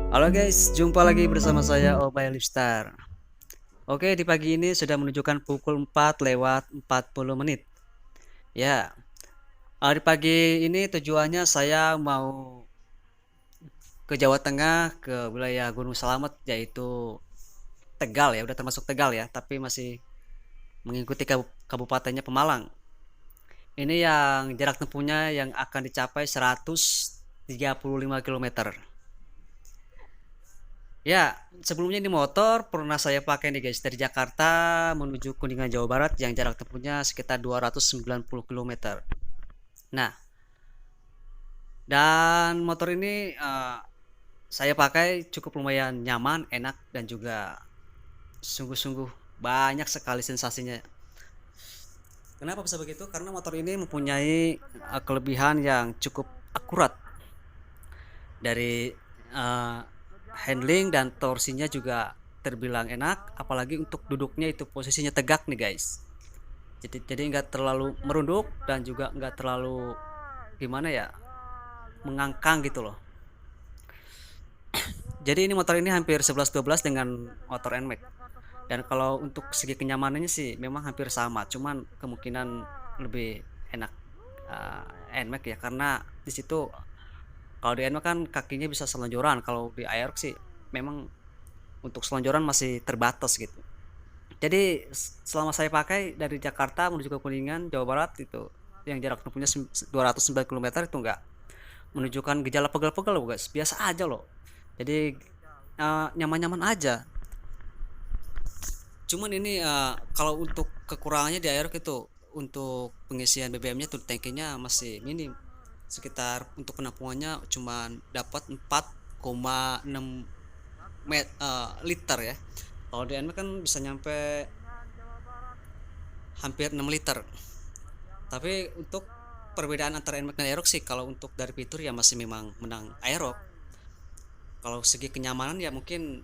Halo guys, jumpa lagi bersama saya Obay Lipstar. Oke, di pagi ini sudah menunjukkan pukul 4 lewat 40 menit. Ya, di pagi ini tujuannya saya mau ke Jawa Tengah, ke wilayah Gunung Slamet, yaitu Tegal ya, udah termasuk Tegal ya, tapi masih mengikuti kabupatennya Pemalang. Ini yang jarak tempuhnya yang akan dicapai 135 km. Ya, sebelumnya di motor pernah saya pakai nih guys dari Jakarta menuju Kuningan Jawa Barat yang jarak tempuhnya sekitar 290 km. Nah, dan motor ini saya pakai cukup lumayan nyaman, enak dan juga sungguh-sungguh banyak sekali sensasinya. Kenapa bisa begitu? Karena motor ini mempunyai kelebihan yang cukup akurat dari uh, handling dan torsinya juga terbilang enak, apalagi untuk duduknya itu posisinya tegak nih guys. Jadi nggak terlalu merunduk dan juga nggak terlalu gimana ya, mengangkang gitu loh. Jadi ini motor ini hampir 11-12 dengan motor NMAX. Dan kalau untuk segi kenyamanannya sih memang hampir sama, cuman kemungkinan lebih enak NMAX ya, karena di situ kalau di NMAX kan kakinya bisa selonjoran, kalau di Aerox sih memang untuk selonjoran masih terbatas gitu. Jadi selama saya pakai dari Jakarta menuju ke Kuningan Jawa Barat itu yang jarak tempuhnya 209 km itu enggak menunjukkan gejala pegel-pegel loh guys, biasa aja loh. Jadi nyaman-nyaman aja. Cuman ini kalau untuk kekurangannya di Aerox itu untuk pengisian BBM-nya tuh tankinya masih minim, sekitar untuk penampungannya cuma dapat 4,6 liter ya. Kalau di NMAX kan bisa nyampe hampir 6 liter. Tapi untuk perbedaan antara NMAX dan Aerox sih, kalau untuk dari fitur ya masih memang menang Aerox. Kalau segi kenyamanan ya mungkin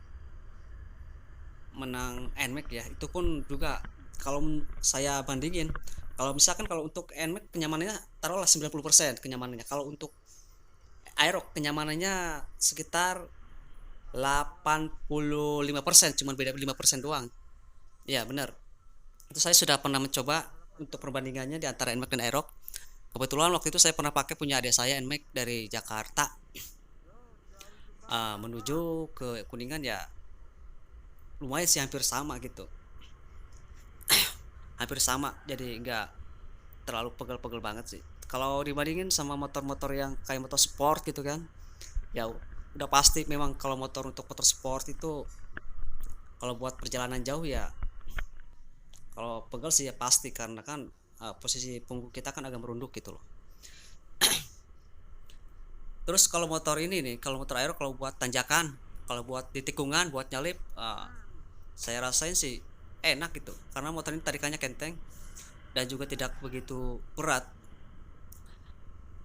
menang NMAX ya. Itu pun juga kalau saya bandingin, kalau misalkan kalau untuk NMAX kenyamanannya taruhlah 90% kenyamanannya. Kalau untuk Aerox kenyamanannya sekitar 85%, cuman beda 5% doang. Ya benar. Itu saya sudah pernah mencoba untuk perbandingannya di antara NMAX dan Aerox. Kebetulan waktu itu saya pernah pakai punya adik saya NMAX dari Jakarta menuju ke Kuningan, ya lumayan sih hampir sama gitu, hampir sama, jadi nggak terlalu pegel-pegel banget sih kalau dibandingin sama motor-motor yang kayak motor sport gitu kan. Ya udah pasti memang kalau untuk motor sport itu kalau buat perjalanan jauh ya kalau pegel sih ya pasti, karena kan posisi punggung kita kan agak merunduk gitu loh. Terus kalau motor ini nih, kalau motor aero kalau buat tanjakan, kalau buat di tikungan, buat nyalip, saya rasain sih enak gitu, karena motor ini tarikannya kenteng dan juga tidak begitu berat,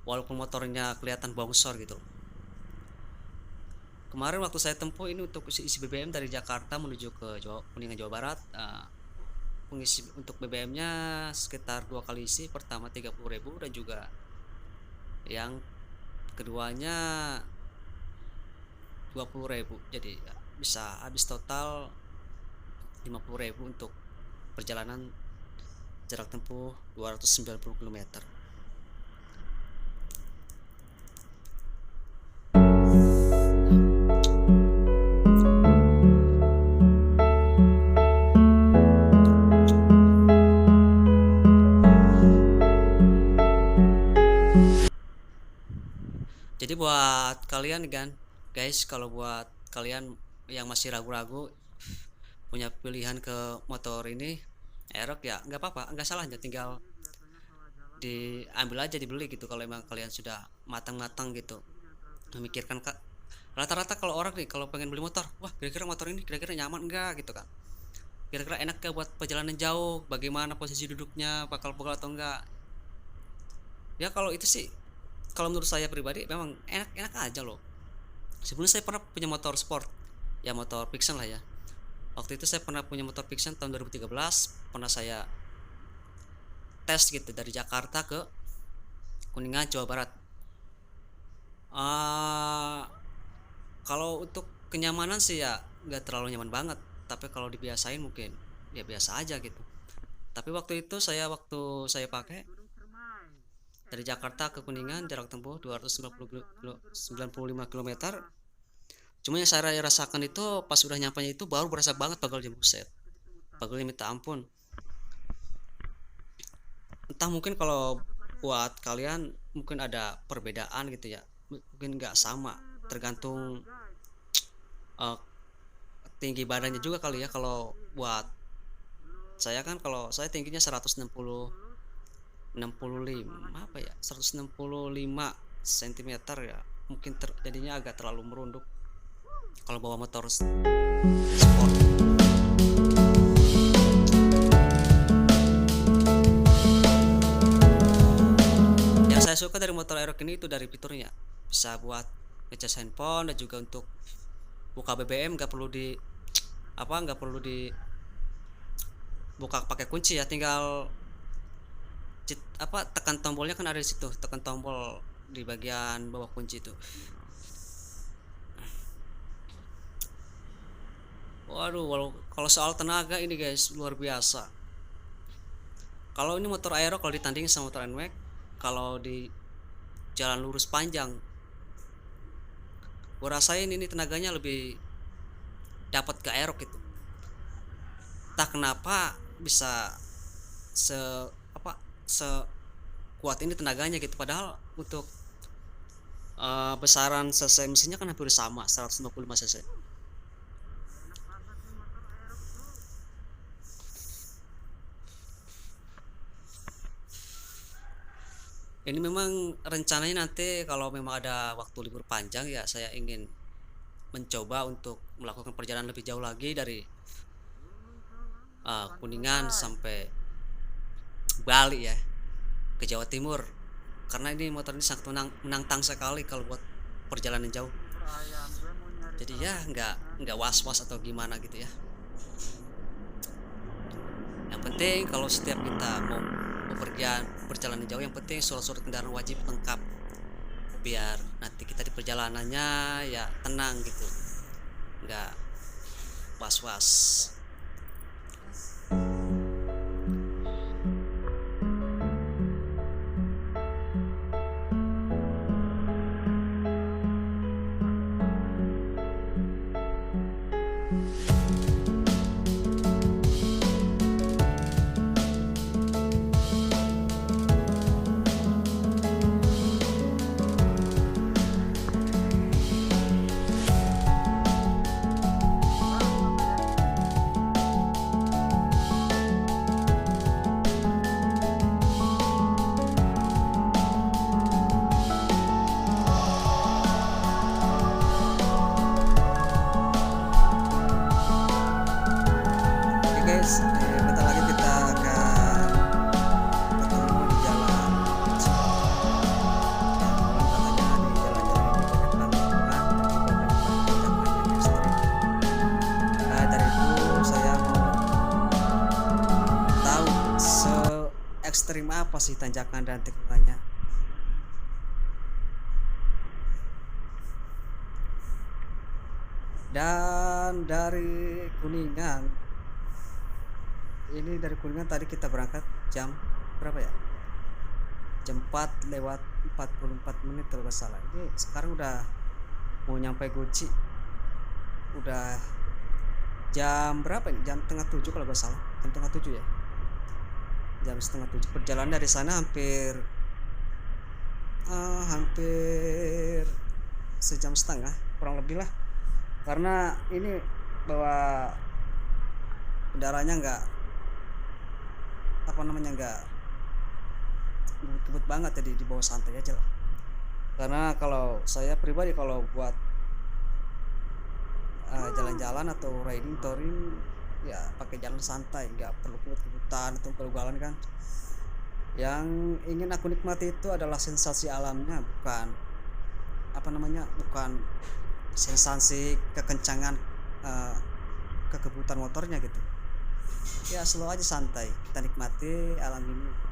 walaupun motornya kelihatan bongsor gitu. Kemarin waktu saya tempuh ini untuk isi BBM dari Jakarta menuju ke Kuningan Jawa Barat, pengisi untuk BBM-nya sekitar dua kali isi, pertama 30.000 dan juga yang keduanya 20.000, jadi ya, bisa habis total 50.000 untuk perjalanan jarak tempuh 290 km. Jadi buat kalian kan guys, kalau buat kalian yang masih ragu-ragu punya pilihan ke motor ini Aerox, ya nggak apa-apa, nggak salahnya, tinggal diambil aja, dibeli gitu kalau emang kalian sudah matang-matang gitu memikirkan. Kak, rata-rata kalau orang nih kalau pengen beli motor, wah kira-kira motor ini kira-kira nyaman enggak gitu kan, kira-kira enak gak buat perjalanan jauh, bagaimana posisi duduknya, bakal pegal atau enggak. Ya kalau itu sih, kalau menurut saya pribadi memang enak-enak aja loh. Sebelumnya saya pernah punya motor sport, ya motor fiction lah ya. Waktu itu saya pernah punya motor fiction tahun 2013, pernah saya tes gitu dari Jakarta ke Kuningan Jawa Barat. uh, Kalau untuk kenyamanan sih ya nggak terlalu nyaman banget, tapi kalau dibiasain mungkin ya biasa aja gitu. Tapi waktu saya pakai dari Jakarta ke Kuningan jarak tempuh 295 km. Cuma yang saya rasakan itu pas udah nyampainya itu baru berasa banget pagalnya, buset. Pagalnya minta ampun. Entah mungkin kalau buat kalian mungkin ada perbedaan gitu ya. Mungkin nggak sama, tergantung eh, tinggi badannya juga kali ya. Kalau buat saya kan kalau saya tingginya 165 apa ya, 165 cm ya, mungkin jadinya agak terlalu merunduk kalau bawa motor sport. Yang saya suka dari motor Aerox ini itu dari fiturnya, bisa buat ngecas handphone dan juga untuk buka BBM nggak perlu di buka pakai kunci ya, tinggal tekan tombolnya kan ada di situ, tekan tombol di bagian bawah kunci itu. Waduh, kalau soal tenaga ini guys luar biasa. Kalau ini motor Aero kalau ditandingin sama motor NMAX, kalau di jalan lurus panjang, gue rasain ini tenaganya lebih dapat ke Aero gitu. Entah kenapa bisa se kuat ini tenaganya gitu. Padahal untuk besaran cc mesinnya kan hampir sama, 155 cc. Ini memang rencananya nanti kalau memang ada waktu libur panjang ya saya ingin mencoba untuk melakukan perjalanan lebih jauh lagi dari Kuningan sampai Bali ya, ke Jawa Timur, karena ini motor ini sangat menantang sekali kalau buat perjalanan jauh. Jadi ya nggak was-was atau gimana gitu ya. Yang penting kalau setiap kita mau bepergian perjalanan jauh, yang penting surat-surat kendaraan wajib lengkap, biar nanti kita di perjalanannya ya tenang gitu, nggak was-was. Oke guys, bentar lagi kita akan ketemu di jalan yang katanya di jalan-jalan ini banyak banget juga dari itu saya mau tahu se ekstrim apa sih tanjakan dan tikungannya. Dan dari Kuningan tadi kita berangkat jam berapa ya, jam 4 lewat 44 menit kalau nggak salah. Ini sekarang udah mau nyampe Guci, udah jam berapa ini, jam setengah 7 kalau nggak salah, jam setengah 7 ya, jam setengah 7. Perjalanan dari sana hampir sejam setengah kurang lebih lah, karena ini bawa kendaraannya nggak kebut banget, jadi dibawa santai aja lah. Karena kalau saya pribadi kalau buat jalan-jalan atau riding touring ya pakai jalan santai, nggak perlu kebut-kebutan atau ugal-ugalan kan. Yang ingin aku nikmati itu adalah sensasi alamnya, bukan bukan sensasi kekencangan kekebutan motornya gitu. Ya slow aja, santai, kita nikmati alam ini.